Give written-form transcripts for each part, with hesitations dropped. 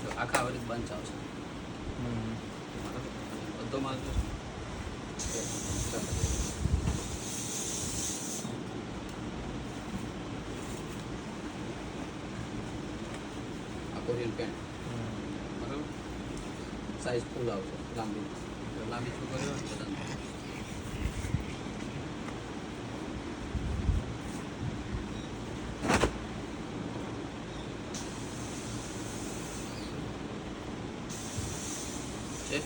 તો આખા વળી બંચ આવશે બધો માલ આ કોરિયન પેન્ટ બરાબર સાઈઝ ફૂલ આવશે લાંબી છોકરીઓ બધા છે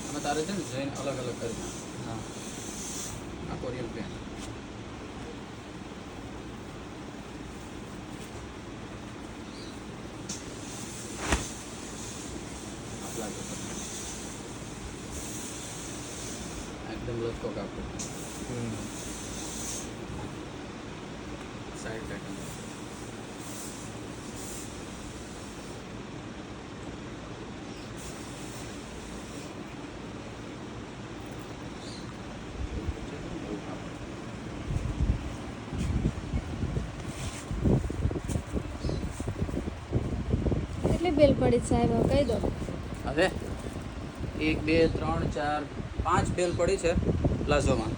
આમાં તારે છે ને જઈને અલગ અલગ કરી નાખ હા આ કોરિયન પેન્ટ એકદમ લચકો કાપડ સાઈડ પેટર્ન કેટલી બેલ પડી સાહેબ હવે કહી દો. હવે 1 2 3 4 5 બેલ પડી છે પ્લાઝોમાં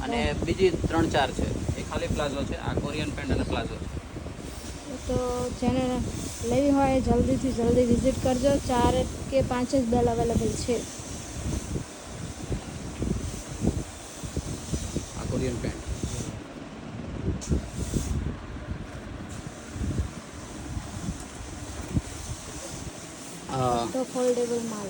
અને બીજી 3 4 છે એ ખાલી પ્લાઝો છે આ કોરિયન પેન્ટ અને પ્લાઝો છે તો જેને લેવી હોય જલ્દીથી જલ્દી વિઝિટ કરજો. 4 કે 5 જ બેલ અવેલેબલ છે. આ કોરિયન પેન્ટ તો ફોલ્ડેબલ માલ